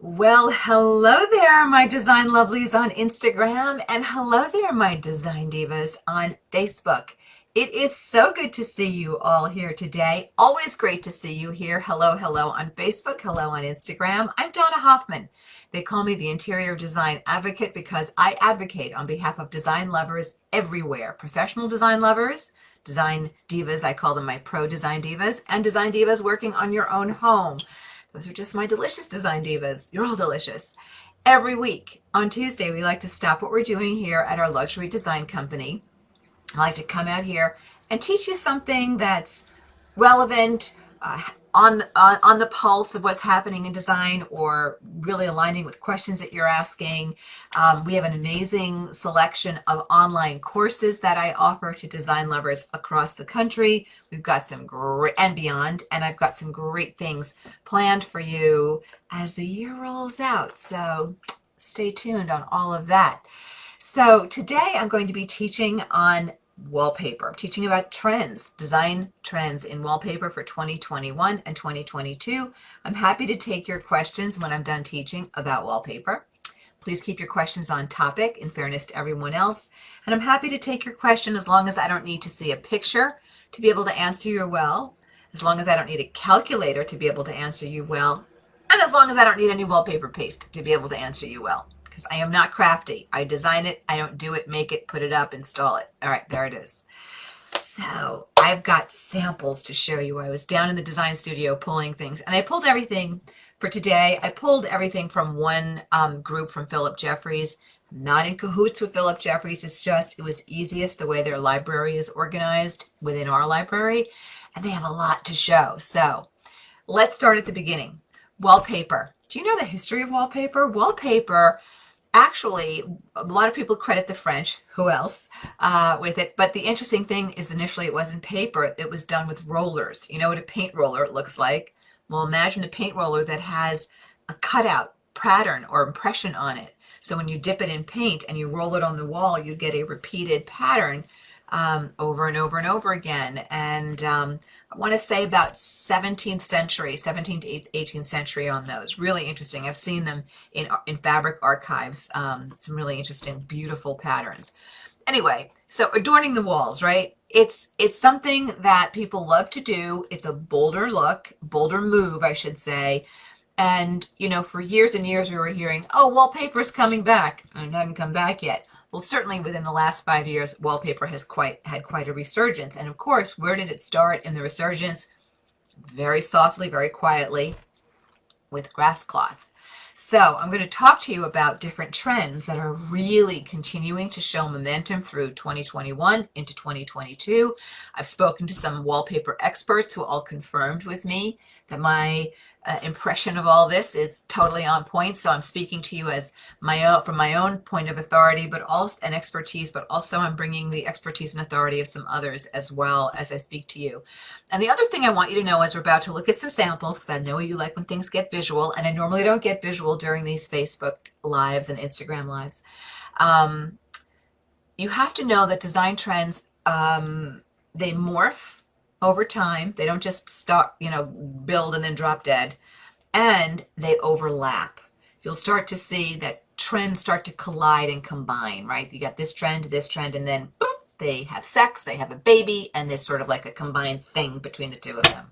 Well, hello there, my design lovelies on Instagram, and hello there, my design divas on Facebook. It is so good to see you all here today. Always great to see you here. Hello, hello on Facebook, hello on Instagram. I'm Donna Hoffman. They call me the Interior Design Advocate because I advocate on behalf of design lovers everywhere. Professional design lovers, design divas, I call them my pro design divas, and design divas working on your own home. Those are just my delicious design divas. You're all delicious. Every week on Tuesday, we like to stop what we're doing here at our luxury design company. I like to come out here and teach you something that's relevant, on the pulse of what's happening in design, or really aligning with questions that you're asking. We have an amazing selection of online courses that I offer to design lovers across the country. We've got some great, and beyond, and I've got some great things planned for you as the year rolls out. So stay tuned on all of that. So today I'm going to be teaching on wallpaper. I'm teaching about trends, design trends in wallpaper for 2021 and 2022. I'm happy to take your questions when I'm done teaching about wallpaper. Please keep your questions on topic in fairness to everyone else. And I'm happy to take your question as long as I don't need to see a picture to be able to answer you well, as long as I don't need a calculator to be able to answer you well, and as long as I don't need any wallpaper paste to be able to answer you well. Because I am not crafty. I design it, I don't do it, make it, put it up, install it. All right, there it is. So I've got samples to show you. I was down in the design studio pulling things, and I pulled everything for today. I pulled everything from one group from Philip Jeffries. I'm not in cahoots with Philip Jeffries. It's just, it was easiest the way their library is organized within our library, and they have a lot to show. So let's start at the beginning. Wallpaper. Do you know the history of wallpaper? Wallpaper, actually, a lot of people credit the French, who else, with it. But the interesting thing is initially it wasn't paper. It was done with rollers. You know what a paint roller looks like? Well, imagine a paint roller that has a cutout pattern or impression on it. So when you dip it in paint and you roll it on the wall, you get a repeated pattern over and over and over again. And I want to say about 17th century, 17th to 18th century on those. Really interesting. I've seen them in fabric archives. Some really interesting, beautiful patterns. Anyway, so adorning the walls, right? It's something that people love to do. It's a bolder look, bolder move, I should say. And, you know, for years and years we were hearing, oh, wallpaper's coming back. And it hadn't come back yet. Well, certainly within the last 5 years, wallpaper has had quite a resurgence. And of course, where did it start in the resurgence? Very softly, very quietly, with grass cloth. So I'm going to talk to you about different trends that are really continuing to show momentum through 2021 into 2022. I've spoken to some wallpaper experts who all confirmed with me that my impression of all this is totally on point. So I'm speaking to you as from my own point of authority, but also and expertise, but also I'm bringing the expertise and authority of some others as well as I speak to you. And the other thing I want you to know is we're about to look at some samples, because I know you like when things get visual, and I normally don't get visual during these Facebook lives and Instagram lives. You have to know that design trends, they morph over time. They don't just start, build and then drop dead, and they overlap. You'll start to see that trends start to collide and combine, right? You got this trend, and then boop, they have sex, they have a baby, and there's sort of like a combined thing between the two of them.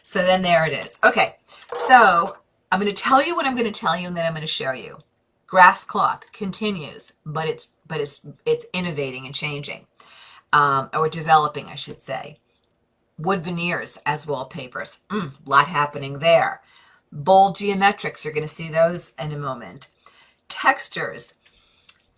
So then there it is. Okay, so I'm going to tell you what I'm going to tell you, and then I'm going to show you. Grass cloth continues, but it's innovating and changing, or developing, I should say. Wood veneers as wallpapers. A lot happening there. Bold geometrics, you're going to see those in a moment. Textures,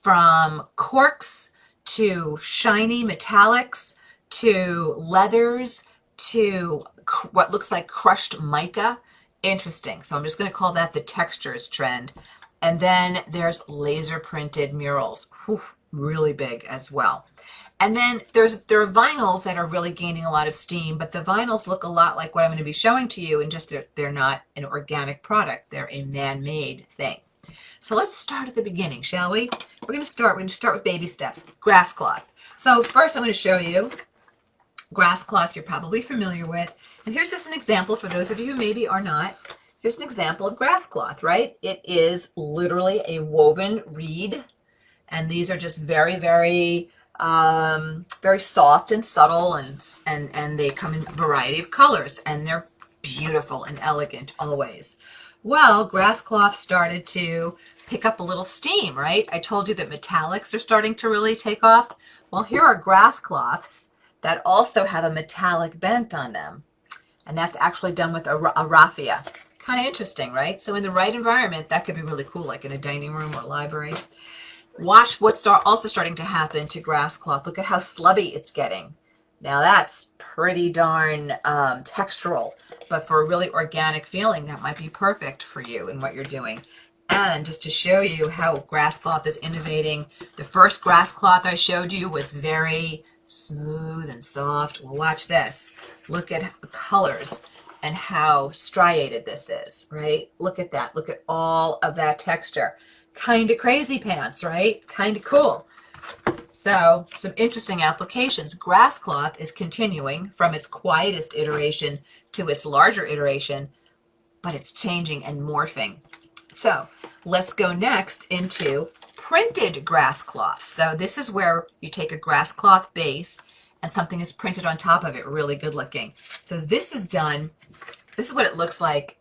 from corks to shiny metallics to leathers to what looks like crushed mica. Interesting. So I'm just going to call that the textures trend. And then there's laser printed murals. Whew, really big as well. And then there are vinyls that are really gaining a lot of steam, but the vinyls look a lot like what I'm going to be showing to you, and just they're not an organic product. They're a man-made thing. So let's start at the beginning, shall we? We're going to start with baby steps. Grass cloth. So first I'm going to show you grass cloth you're probably familiar with. And here's just an example for those of you who maybe are not. here's an example of grass cloth, right? It is literally a woven reed, and these are just very, very, very soft and subtle, and they come in a variety of colors, and they're beautiful and elegant always. Well, grass cloth started to pick up a little steam, right? I told you that metallics are starting to really take off. Well, here are grass cloths that also have a metallic bent on them. And that's actually done with a raffia. Kind of interesting, right? So in the right environment, that could be really cool, like in a dining room or library. Watch what's also starting to happen to grass cloth. Look at how slubby it's getting. Now that's pretty darn textural, but for a really organic feeling, that might be perfect for you and what you're doing. And just to show you how grass cloth is innovating, the first grass cloth I showed you was very smooth and soft. Well, watch this. Look at the colors and how striated this is, right? Look at that. Look at all of that texture. Kind of crazy pants, right? Kind of cool. So some interesting applications. Grass cloth is continuing from its quietest iteration to its larger iteration, but it's changing and morphing. So let's go next into printed grass cloth. So this is where you take a grass cloth base and something is printed on top of it, really good looking. So this is done, this is what it looks like.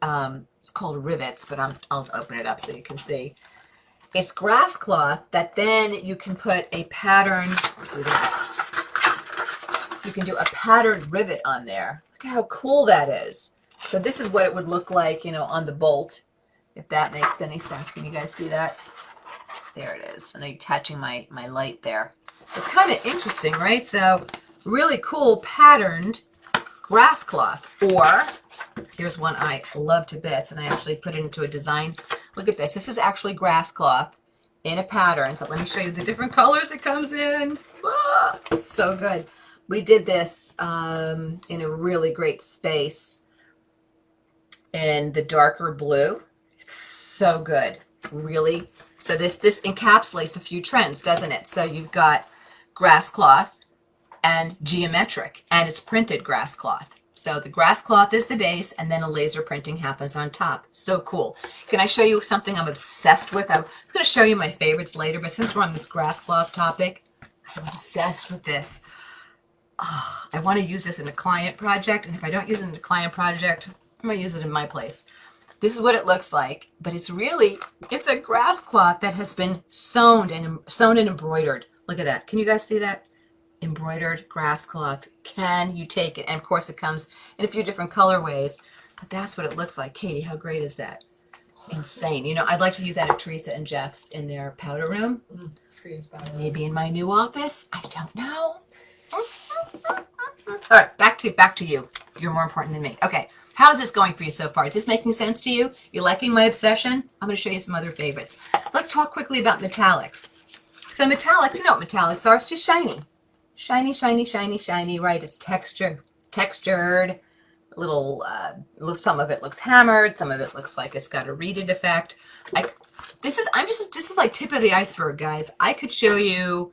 It's called rivets, but I'll open it up so you can see. It's grass cloth that then you can put a pattern, do that. You can do a patterned rivet on there. Look at how cool that is. So this is what it would look like, you know, on the bolt, if that makes any sense. Can you guys see that? There it is. I know you're catching my light there. But kind of interesting, right? So really cool patterned grass cloth. Or here's one I love to bits, and I actually put it into a design. Look at this. This is actually grass cloth in a pattern, but let me show you the different colors it comes in. Ah, so good. We did this in a really great space in the darker blue. It's so good, really. So this encapsulates a few trends, doesn't it? So you've got grass cloth and geometric, and it's printed grass cloth. So the grass cloth is the base, and then a laser printing happens on top. So cool. Can I show you something I'm obsessed with? I was going to show you my favorites later, but since we're on this grass cloth topic, I'm obsessed with this. Oh, I want to use this in a client project, and if I don't use it in a client project, I'm going to use it in my place. This is what it looks like, but it's a grass cloth that has been sewn and embroidered. Look at that. Can you guys see that? Embroidered grass cloth. Can you take it? And of course it comes in a few different colorways, but that's what it looks like. Katie, how great is that? Insane. You know, I'd like to use that at Teresa and Jeff's in their powder room. Screams powder. Maybe in my new office. I don't know. All right, back to you. You're more important than me. Okay, how's this going for you so far? Is this making sense to you? You liking my obsession? I'm going to show you some other favorites. Let's talk quickly about metallics. So metallics, you know what metallics are? It's just shiny. Shiny, shiny, shiny, shiny, right? It's textured. Some of it looks hammered. Some of it looks like it's got a reeded effect. This is like tip of the iceberg, guys. I could show you.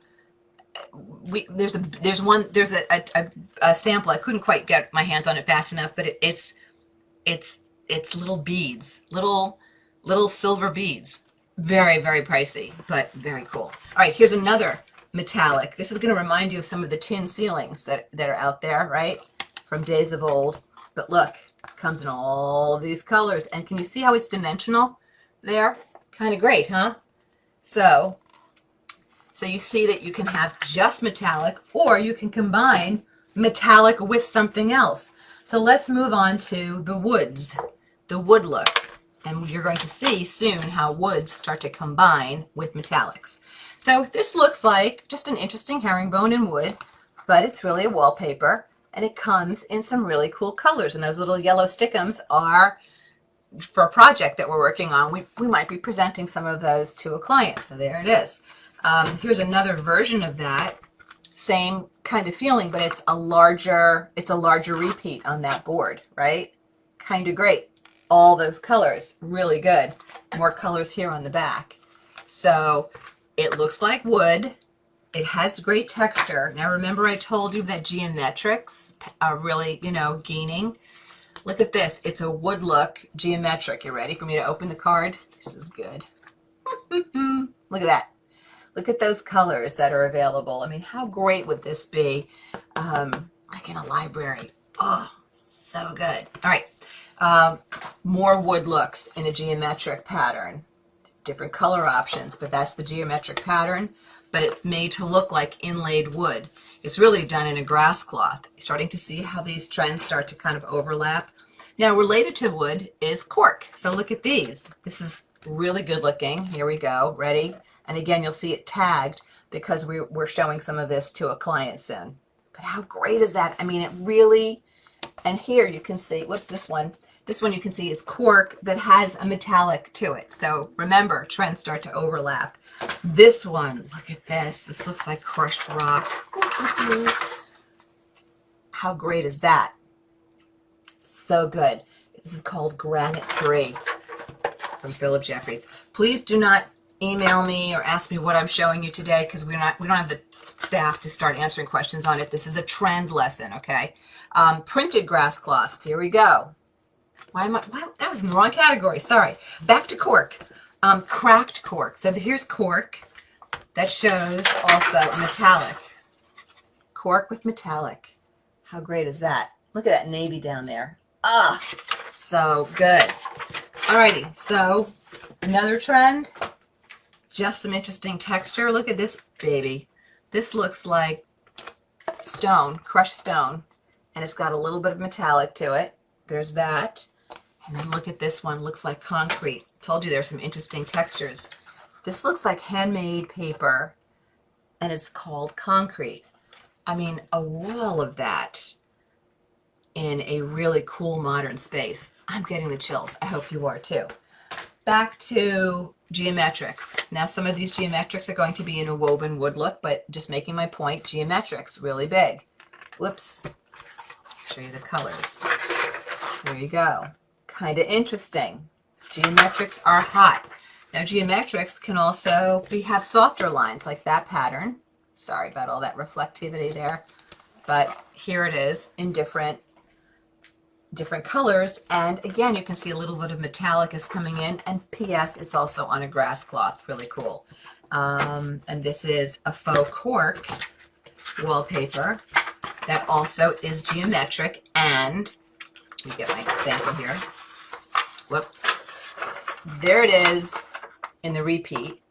There's a sample. I couldn't quite get my hands on it fast enough, but it's little beads, little silver beads. Very, very pricey, but very cool. All right, here's another metallic. This is going to remind you of some of the tin ceilings that are out there, right? From days of old. But look, it comes in all of these colors. And can you see how it's dimensional there? Kind of great, huh? So you see that you can have just metallic, or you can combine metallic with something else. So let's move on to the woods, the wood look. And you're going to see soon how woods start to combine with metallics. So this looks like just an interesting herringbone in wood, but it's really a wallpaper, and it comes in some really cool colors. And those little yellow stickums are for a project that we're working on. We might be presenting some of those to a client. So there it is. Here's another version of that. Same kind of feeling, but it's a larger repeat on that board, right? Kind of great. All those colors, really good. More colors here on the back. So it looks like wood. It has great texture. Now remember I told you that geometrics are really, gaining. Look at this. It's a wood look, geometric. You ready for me to open the card? This is good. Look at that. Look at those colors that are available. I mean, how great would this be like in a library? Oh, so good. All right. More wood looks in a geometric pattern. Different color options, but that's the geometric pattern, but it's made to look like inlaid wood. It's really done in a grass cloth. You're starting to see how these trends start to kind of overlap. Now, related to wood is cork. So look at these. This is really good looking. Here we go. Ready? And again, you'll see it tagged because we're showing some of this to a client soon. But how great is that? I mean, it really, and here you can see, what's this one? This one you can see is cork that has a metallic to it. So remember, trends start to overlap. This one, look at this. This looks like crushed rock. How great is that? So good. This is called Granite 3 from Philip Jeffries. Please do not email me or ask me what I'm showing you today because we don't have the staff to start answering questions on it. This is a trend lesson, okay? Printed grass cloths. Here we go. Why, that was in the wrong category. Sorry. Back to cork. Cracked cork. So here's cork that shows also metallic. Cork with metallic. How great is that? Look at that navy down there. Ah, so good. Alrighty, so another trend. Just some interesting texture. Look at this baby. This looks like stone, crushed stone, and it's got a little bit of metallic to it. There's that. And then look at this one. Looks like concrete. Told you there's some interesting textures. This looks like handmade paper, and it's called concrete. I mean, a wall of that in a really cool modern space. I'm getting the chills. I hope you are too. Back to geometrics. Now, some of these geometrics are going to be in a woven wood look, but just making my point, geometrics, really big. Whoops. Show you the colors. There you go. Kind of interesting. Geometrics are hot. Now, geometrics can also have softer lines like that pattern. Sorry about all that reflectivity there. But here it is in different colors. And again, you can see a little bit of metallic is coming in. And P.S. it's also on a grass cloth. Really cool. And this is a faux cork wallpaper that also is geometric. And let me get my sample here. Whoop. There it is in the repeat.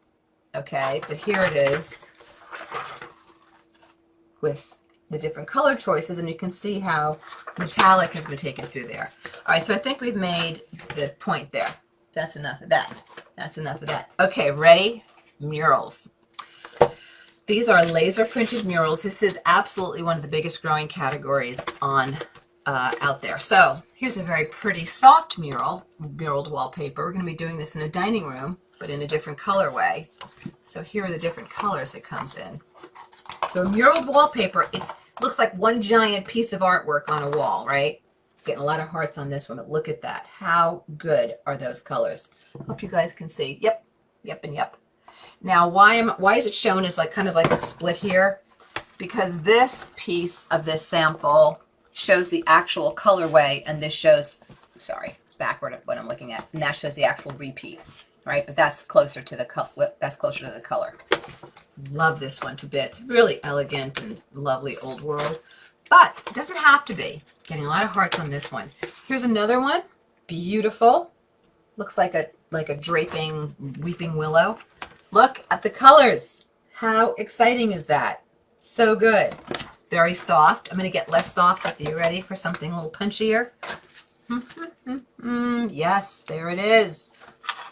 Okay, but here it is with the different color choices, and you can see how metallic has been taken through there. All right, so I think we've made the point there. That's enough of that. That's enough of that. Okay, ready? Murals. These are laser printed murals. This is absolutely one of the biggest growing categories on out there. So here's a very pretty soft muraled wallpaper. We're going to be doing this in a dining room, but in a different colorway. So here are the different colors it comes in. So muraled wallpaper, it looks like one giant piece of artwork on a wall, right? Getting a lot of hearts on this one, but look at that. How good are those colors? Hope you guys can see. Yep, yep, and yep. Now, why is it shown as like kind of like a split here? Because this piece of this sample shows the actual colorway, and this shows, sorry, it's backward of what I'm looking at, and that shows the actual repeat, right? But that's closer to the color. Love this one to bits. Really elegant and lovely old world, but it doesn't have to be. Getting a lot of hearts on this one. Here's another one, beautiful. Looks like a draping weeping willow. Look at the colors. How exciting is that? So good. Very soft. I'm going to get less soft with you. Ready for something a little punchier? Yes, there it is.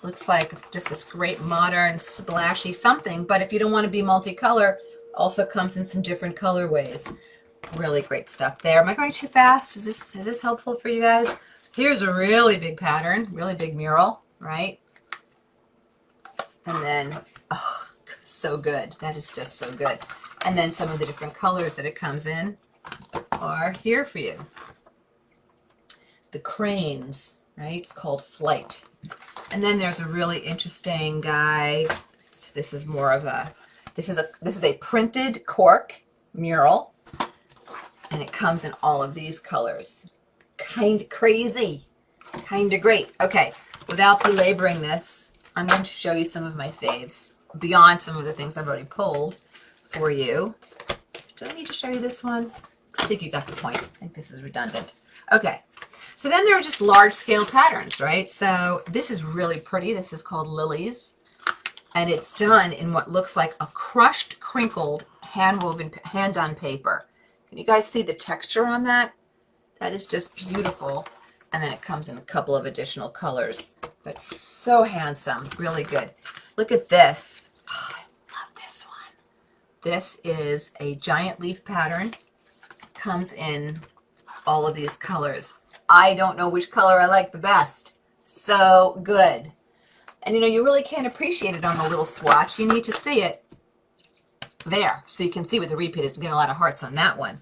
Looks like just this great modern splashy something, but if you don't want to be multicolor, also comes in some different colorways. Really great stuff there. Am I going too fast? Is this helpful for you guys? Here's a really big pattern, really big mural, right? And then, oh, so good. That is just so good. And then some of the different colors that it comes in are here for you. The cranes, right? It's called Flight. And then there's a really interesting guy. This is more of a, this is a printed cork mural, and it comes in all of these colors. kind of crazy, kind of great. Okay, without belaboring this, I'm going to show you some of my faves beyond some of the things I've already pulled for you. Do I need to show you this one? I think you got the point. I think this is redundant. Okay, so then there are just large scale patterns, right? So this is really pretty. This is called Lilies, and it's done in what looks like a crushed, crinkled, hand-woven, hand-done paper. Can you guys see the texture on that? That is just beautiful. And then it comes in a couple of additional colors, but so handsome, really good. Look at this. Oh, I love this one. This is a giant leaf pattern. Comes in all of these colors. I don't know which color I like the best. So good. And you know, you really can't appreciate it on a little swatch. You need to see it there so you can see what the repeat is. I'm getting a lot of hearts on that one.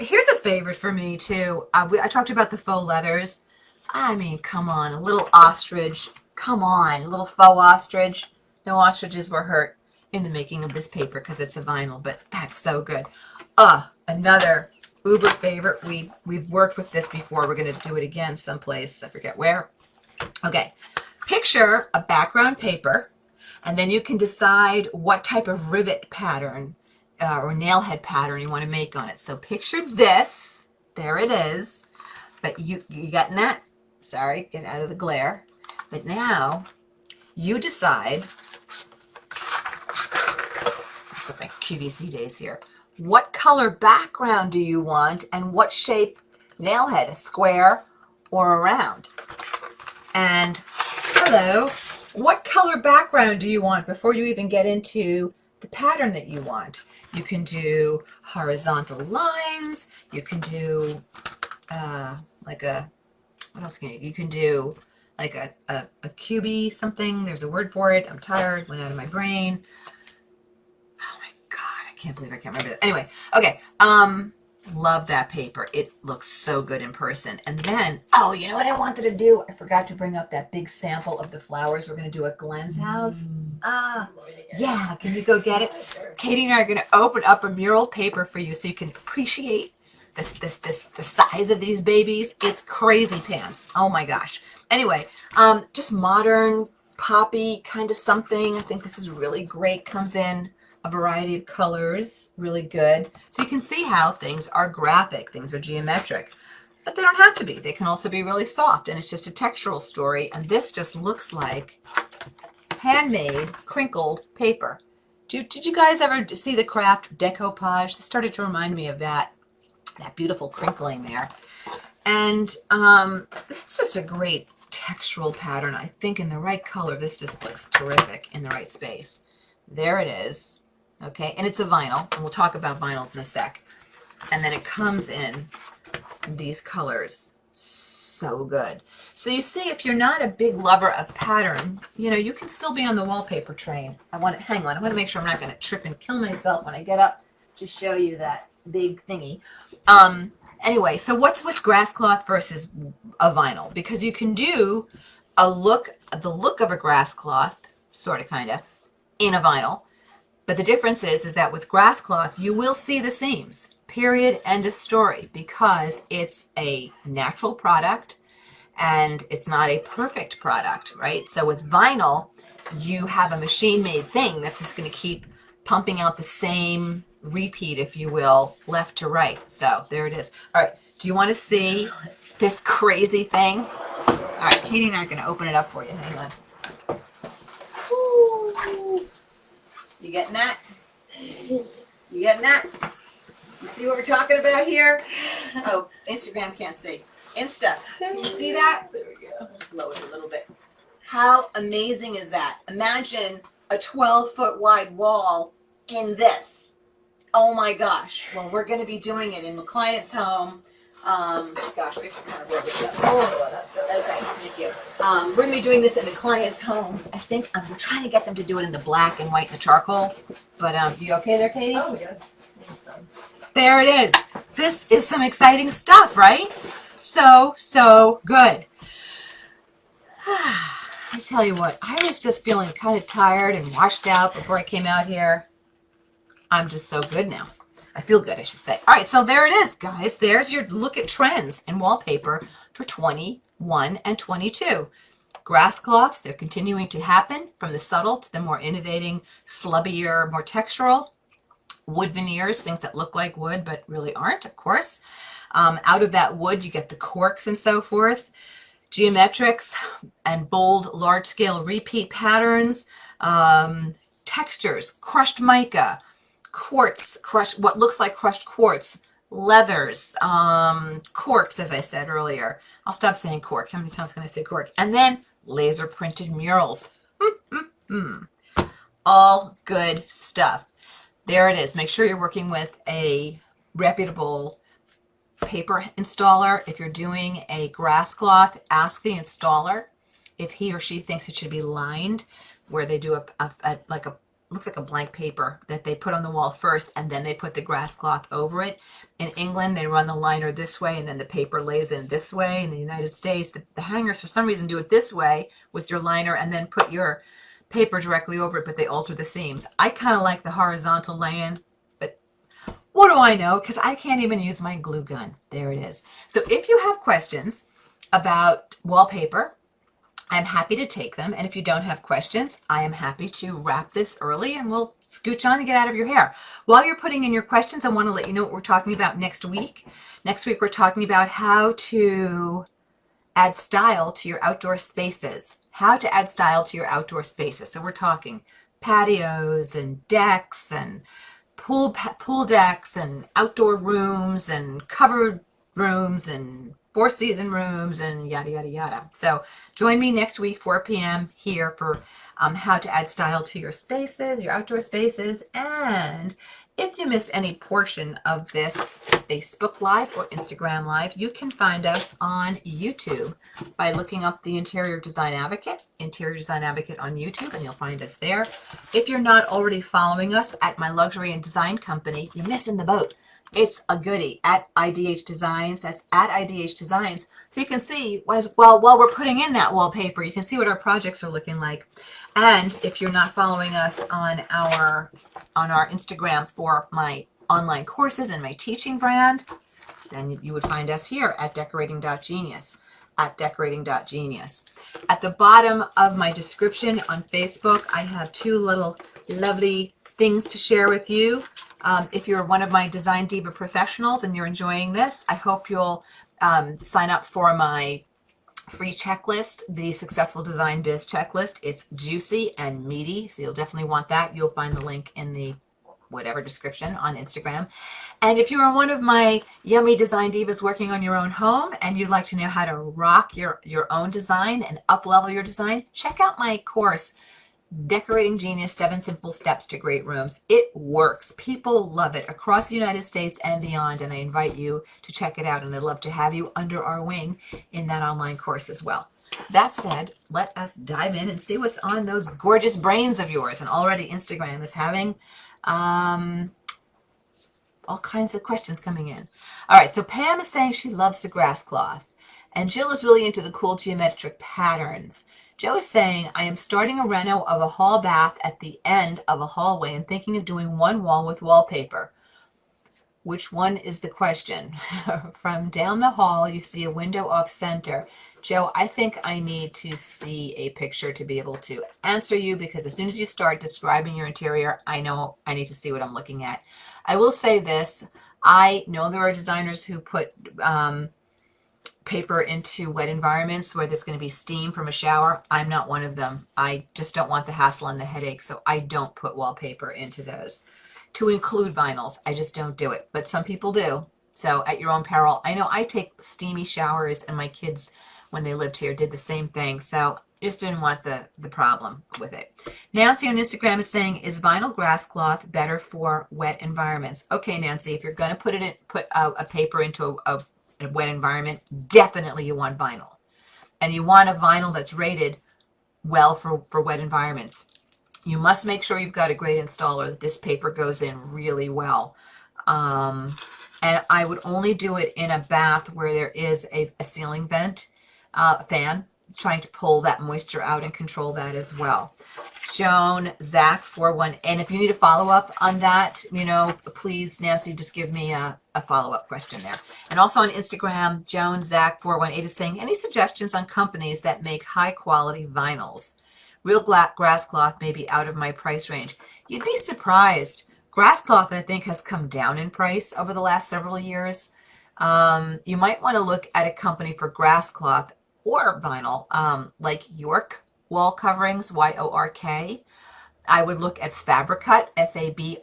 Here's a favorite for me too. I talked about the faux leathers. I mean, come on, a little ostrich. Come on, a little faux ostrich. No ostriches were hurt in the making of this paper because it's a vinyl, but that's so good. Another uber favorite. We've worked with this before. We're going to do it again someplace. I forget where. Okay, picture a background paper, and then you can decide what type of rivet pattern or nail head pattern you want to make on it. So picture this. There it is. But you getting that? Sorry, get out of the glare. But now you decide. It's like my QVC days here. What color background do you want, and what shape nail head? A square or a round? And hello, what color background do you want before you even get into the pattern that you want? You can do horizontal lines. You can do like a, what else can you can do like a cubey something. There's a word for it. I'm tired. Went out of my brain. Oh my God, I can't believe I can't remember that. Anyway, okay. Love that paper. It looks so good in person. And then, oh, you know what I wanted to do? I forgot to bring up that big sample of the flowers we're going to do at Glenn's house. Yeah, can you go get it? Sure. Katie and I are going to open up a mural paper for you so you can appreciate the size of these babies. It's crazy pants. Oh my gosh. Anyway, just modern, poppy kind of something. I think this is really great. Comes in a variety of colors, really good. So you can see how things are graphic, things are geometric, but they don't have to be. They can also be really soft, and it's just a textural story. And this just looks like handmade, crinkled paper. Did you guys ever see the craft decoupage? This started to remind me of that beautiful crinkling there. And this is just a great textural pattern. I think in the right color, this just looks terrific in the right space. There it is. Okay, and it's a vinyl, and we'll talk about vinyls in a sec. And then it comes in these colors. So good. So you see, if you're not a big lover of pattern, you know, you can still be on the wallpaper train. Hang on, I want to make sure I'm not going to trip and kill myself when I get up to show you that big thingy. Anyway, so what's with grass cloth versus a vinyl? Because you can do the look of a grass cloth, sort of, kind of, in a vinyl. But the difference is that with grass cloth, you will see the seams, period, end of story, because it's a natural product and it's not a perfect product, right? So with vinyl, you have a machine-made thing that's just going to keep pumping out the same repeat, if you will, left to right. So there it is. All right, do you want to see this crazy thing? All right, Katie and I are going to open it up for you. Hang on. Ooh. You getting that? You getting that? You see what we're talking about here? Oh, Instagram can't see. Insta, do you see that? There we go. Let's lower it a little bit. How amazing is that? Imagine a 12-foot wide wall in this. Oh my gosh. Well, we're going to be doing it in a client's home. Gosh, we have to kind of roll this up. Okay, thank you. We're going to be doing this in a client's home. I think we're trying to get them to do it in the black and white and the charcoal. But you okay there, Katie? Oh, yeah. It's done. There it is. This is some exciting stuff, right? So good. I tell you what, I was just feeling kind of tired and washed out before I came out here. I'm just so good now. I feel good, I should say. All right, so there it is, guys. There's your look at trends in wallpaper for 21 and 22. Grass cloths, they're continuing to happen from the subtle to the more innovating, slubbier, more textural. Wood veneers, things that look like wood but really aren't, of course. Out of that wood, you get the corks and so forth. Geometrics and bold, large-scale repeat patterns. Textures, crushed mica, quartz, crushed, what looks like crushed quartz, leathers, corks, as I said earlier. I'll stop saying cork. How many times can I say cork? And then laser printed murals. All good stuff. There it is. Make sure you're working with a reputable paper installer. If you're doing a grass cloth, ask the installer if he or she thinks it should be lined, where they do like a looks like a blank paper that they put on the wall first and then they put the grass cloth over it. In England, they run the liner this way and then the paper lays in this way. In the United States, the hangers for some reason do it this way with your liner and then put your paper directly over it, but they alter the seams. I kind of like the horizontal lay-in, but what do I know? Because I can't even use my glue gun. There it is. So if you have questions about wallpaper, I'm happy to take them. And if you don't have questions, I am happy to wrap this early and we'll scooch on and get out of your hair. While you're putting in your questions, I want to let you know what we're talking about next week. Next week, we're talking about how to add style to your outdoor spaces. How to add style to your outdoor spaces. So we're talking patios and decks and pool decks and outdoor rooms and covered rooms and four-season rooms and yada, yada, yada. So join me next week, 4 p.m. here for how to add style to your spaces, your outdoor spaces. And if you missed any portion of this Facebook Live or Instagram Live, you can find us on YouTube by looking up the Interior Design Advocate on YouTube, and you'll find us there. If you're not already following us at my luxury and design company, you're missing the boat. It's a goodie at IDH Designs. That's at IDH Designs. So you can see, while we're putting in that wallpaper, you can see what our projects are looking like. And if you're not following us on our Instagram for my online courses and my teaching brand, then you would find us here at decorating.genius, at decorating.genius. At the bottom of my description on Facebook, I have two little lovely things to share with you. If you're one of my Design Diva professionals and you're enjoying this, I hope you'll sign up for my free checklist, the Successful Design Biz checklist. It's juicy and meaty, so you'll definitely want that. You'll find the link in the whatever description on Instagram. And if you are one of my yummy Design Divas working on your own home and you'd like to know how to rock your own design and up-level your design, check out my course, Decorating Genius, 7 Simple Steps to Great Rooms. It works. People love it across the United States and beyond, and I invite you to check it out, and I'd love to have you under our wing in that online course as well. That said, let us dive in and see what's on those gorgeous brains of yours. And already Instagram is having all kinds of questions coming in. All right, so Pam is saying she loves the grass cloth, and Jill is really into the cool geometric patterns. Joe is saying, I am starting a reno of a hall bath at the end of a hallway and thinking of doing one wall with wallpaper. Which one is the question? From down the hall, you see a window off center. Joe, I think I need to see a picture to be able to answer you, because as soon as you start describing your interior, I know I need to see what I'm looking at. I will say this. I know there are designers who put paper into wet environments where there's going to be steam from a shower. I'm not one of them. I just don't want the hassle and the headache, so I don't put wallpaper into those. To include vinyls, I just don't do it, but some people do. So at your own peril. I know I take steamy showers, and my kids, when they lived here, did the same thing, so just didn't want the problem with it. Nancy on Instagram is saying, is vinyl grass cloth better for wet environments? Okay, Nancy, if you're going to put a paper into a wet environment, definitely you want vinyl. And you want a vinyl that's rated well for wet environments. You must make sure you've got a great installer, that this paper goes in really well. And I would only do it in a bath where there is a ceiling vent, fan. trying to pull that moisture out and control that as well. Joan, Zach, 41. And if you need a follow-up on that, you know, please, Nancy, just give me a follow-up question there. And also on Instagram, Joan, Zach, 418 is saying, any suggestions on companies that make high-quality vinyls? Real grass cloth may be out of my price range. You'd be surprised. Grass cloth, I think, has come down in price over the last several years. You might want to look at a company for grass cloth or vinyl, like York wall coverings, YORK. I would look at Fabricut, FABRICUT.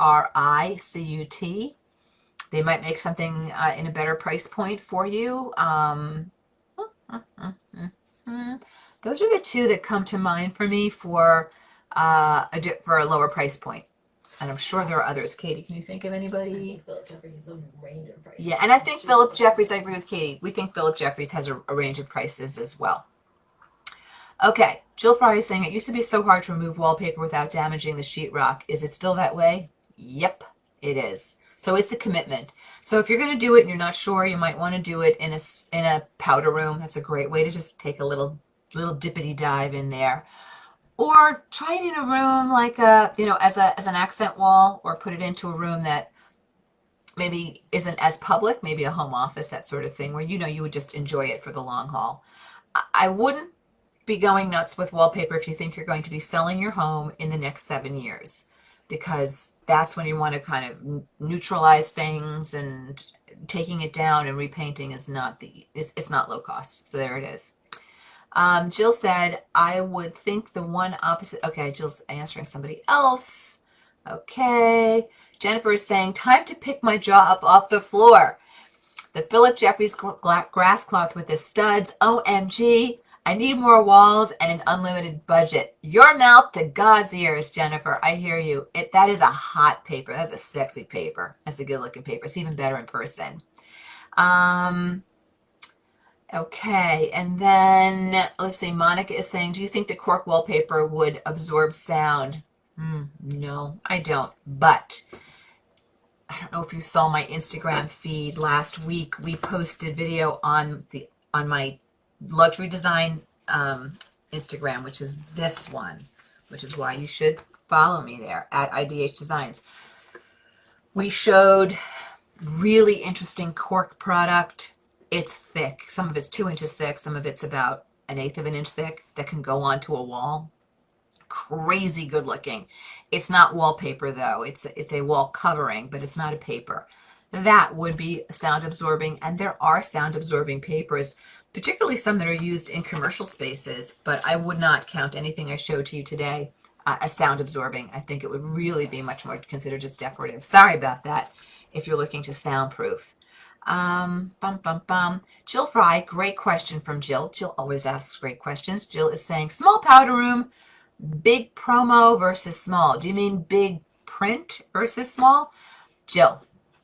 They might make something in a better price point for you. Those are the two that come to mind for me for a lower price point. And I'm sure there are others. Katie, can you think of anybody? Philip Jeffries is a range of prices. Yeah, and I think Philip Jeffries, I agree with Katie. We think Philip Jeffries has a range of prices as well. Okay, Jill Fry is saying, it used to be so hard to remove wallpaper without damaging the sheetrock. Is it still that way? Yep, it is. So it's a commitment. So if you're going to do it and you're not sure, you might want to do it in a powder room. That's a great way to just take a little dippity dive in there. Or try it in a room like as an accent wall, or put it into a room that maybe isn't as public, maybe a home office, that sort of thing, where you would just enjoy it for the long haul. I wouldn't be going nuts with wallpaper if you think you're going to be selling your home in the next 7 years, because that's when you want to kind of neutralize things, and taking it down and repainting is not it's not low cost. So there it is. Jill said, I would think the one opposite. Okay, Jill's answering somebody else. Okay. Jennifer is saying, time to pick my jaw up off the floor. The Philip Jeffries grass cloth with the studs. OMG. I need more walls and an unlimited budget. Your mouth to God's ears, Jennifer. I hear you. That is a hot paper. That's a sexy paper. That's a good looking paper. It's even better in person. Okay, and then let's see, Monica is saying, do you think the Cork wallpaper would absorb sound? No, I don't. But I don't know if you saw my Instagram feed last week. We posted video on my luxury design Instagram, which is this one, which is why you should follow me there at IDH Designs. We showed really interesting Cork product. It's thick. Some of it's 2 inches thick. Some of it's about 1/8 of an inch thick that can go onto a wall. Crazy good looking. It's not wallpaper though. It's a wall covering, but it's not a paper. That would be sound absorbing, and there are sound absorbing papers, particularly some that are used in commercial spaces, but I would not count anything I showed to you today as sound absorbing. I think it would really be much more considered just decorative. Sorry about that if you're looking to soundproof. Jill Fry, great question from Jill. Jill always asks great questions. Jill is saying, small powder room, big promo versus small. Do you mean big print versus small? Jill,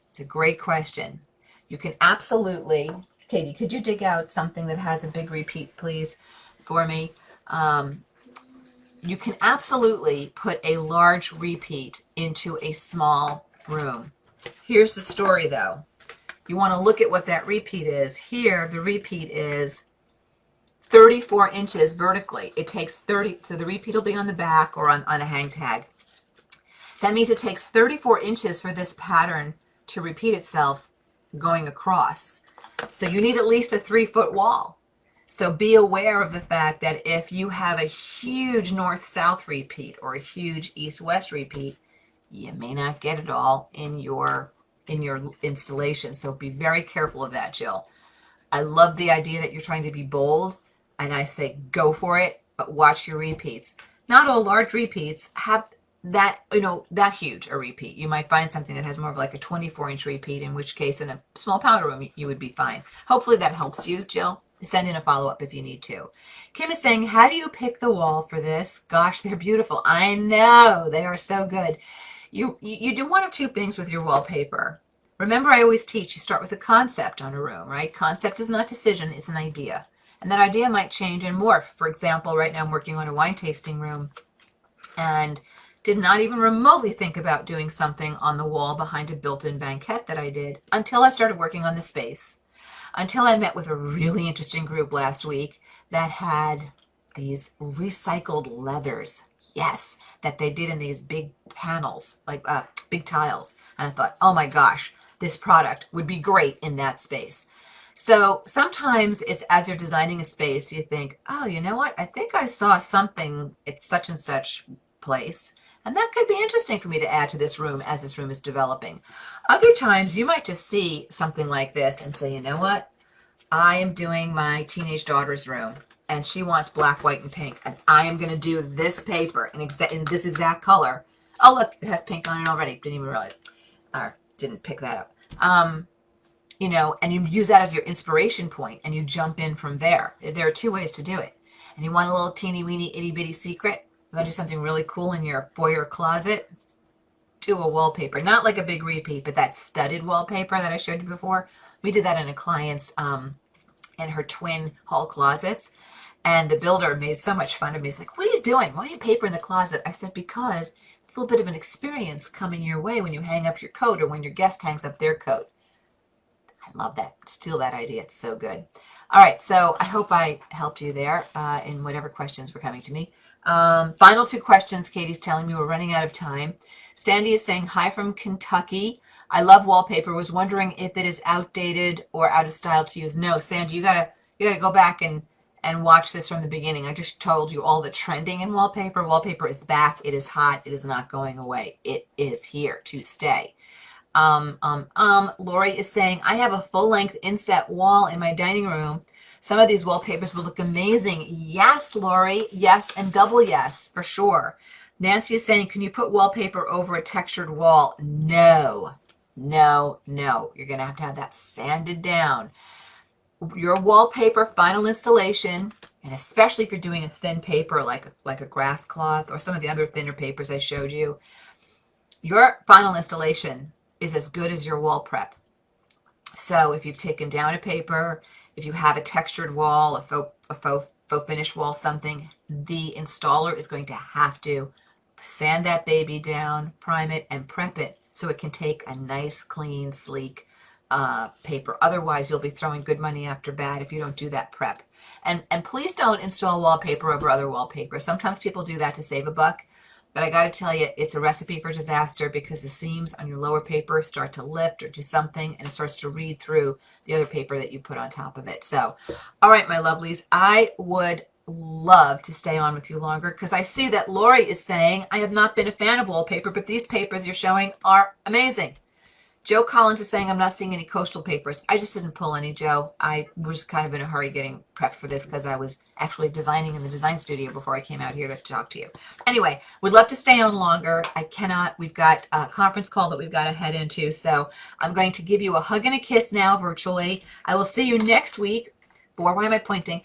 it's a great question. You can absolutely, Katie, could you dig out something that has a big repeat, please, for me? You can absolutely put a large repeat into a small room. Here's the story though. You want to look at what that repeat is. Here, the repeat is 34 inches vertically. It takes 30, so the repeat will be on the back or on a hang tag. That means it takes 34 inches for this pattern to repeat itself going across. So you need at least a 3-foot wall. So be aware of the fact that if you have a huge north-south repeat or a huge east-west repeat, you may not get it all in your installation. So be very careful of that, Jill. I love the idea that you're trying to be bold, and I say go for it, but watch your repeats. Not all large repeats have that, that huge a repeat. You might find something that has more of like a 24-inch repeat, in which case in a small powder room you would be fine. Hopefully that helps you, Jill. Send in a follow-up if you need to. Kim is saying, how do you pick the wall for this? Gosh, they're beautiful. I know, they are so good. You do one of two things with your wallpaper. Remember, I always teach you start with a concept on a room, right? Concept is not decision, it's an idea. And that idea might change and morph. For example, right now I'm working on a wine tasting room and did not even remotely think about doing something on the wall behind a built-in banquette that I did until I started working on the space. until I met with a really interesting group last week that had these recycled leathers. Yes, that they did in these big panels, like big tiles. And I thought, oh my gosh, this product would be great in that space. So sometimes it's as you're designing a space, you think, oh, you know what? I think I saw something at such and such place, and that could be interesting for me to add to this room as this room is developing. Other times you might just see something like this and say, you know what? I am doing my teenage daughter's room and she wants black, white, and pink, and I am going to do this paper in this exact color. Oh, look, it has pink on it already. Didn't even realize, or didn't pick that up. You know, and you use that as your inspiration point and you jump in from there. There are two ways to do it. And you want a little teeny weeny itty bitty secret? You want to do something really cool in your foyer closet? Do a wallpaper, not like a big repeat, but that studded wallpaper that I showed you before. We did that in a client's in her twin hall closets, and the builder made so much fun of me. He's like, what are you doing? Why are you paper in the closet? I said, because it's a little bit of an experience coming your way when you hang up your coat or when your guest hangs up their coat. I love that. Steal that idea. It's so good. All right, so I hope I helped you there in whatever questions were coming to me. Final two questions. Katie's telling me we're running out of time. Sandy is saying, hi from Kentucky. I love wallpaper. Was wondering if it is outdated or out of style to use. No, Sandy, you gotta go back and watch this from the beginning. I just told you all the trending in wallpaper. Wallpaper is back. It is hot. It is not going away. It is here to stay. Lori is saying, I have a full-length inset wall in my dining room. Some of these wallpapers will look amazing. Yes, Lori. Yes, and double yes, for sure. Nancy is saying, can you put wallpaper over a textured wall? No, no, no. You're going to have that sanded down. Your wallpaper final installation, and especially if you're doing a thin paper like a grass cloth or some of the other thinner papers I showed you, your final installation is as good as your wall prep. So if you've taken down a paper, if you have a textured wall, a faux finish wall, something, the installer is going to have to sand that baby down, prime it, and prep it so it can take a nice, clean, sleek paper. Otherwise, you'll be throwing good money after bad if you don't do that prep. And please don't install wallpaper over other wallpaper. Sometimes people do that to save a buck. But I got to tell you, it's a recipe for disaster because the seams on your lower paper start to lift or do something, and it starts to read through the other paper that you put on top of it. So, all right, my lovelies, I would love to stay on with you longer because I see that Lori is saying, I have not been a fan of wallpaper, but these papers you're showing are amazing. Joe Collins is saying, I'm not seeing any coastal papers. I just didn't pull any, Joe. I was kind of in a hurry getting prepped for this because I was actually designing in the design studio before I came out here to talk to you. Anyway, would love to stay on longer. I cannot. We've got a conference call that we've got to head into. So I'm going to give you a hug and a kiss now virtually. I will see you next week for, why am I pointing?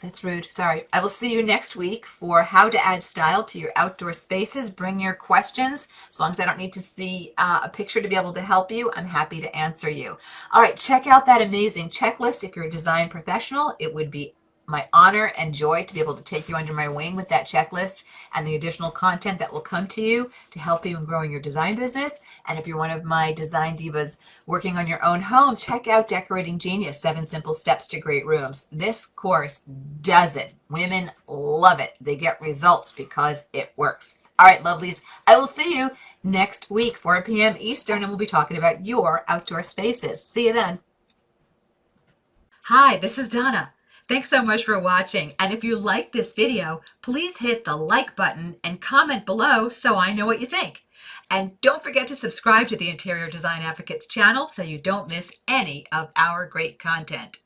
That's rude. Sorry. I will see you next week for how to add style to your outdoor spaces. Bring your questions. As long as I don't need to see a picture to be able to help you, I'm happy to answer you. All right. Check out that amazing checklist. If you're a design professional, it would be my honor and joy to be able to take you under my wing with that checklist and the additional content that will come to you to help you in growing your design business. And if you're one of my design divas working on your own home, check out Decorating Genius, 7 Simple Steps to Great Rooms. This course does it. Women love it. They get results because it works. All right, lovelies, I will see you next week, 4 p.m. Eastern, and we'll be talking about your outdoor spaces. See you then. Hi, this is Donna. Thanks so much for watching. And if you like this video, please hit the like button and comment below so I know what you think. And don't forget to subscribe to the Interior Design Advocates channel so you don't miss any of our great content.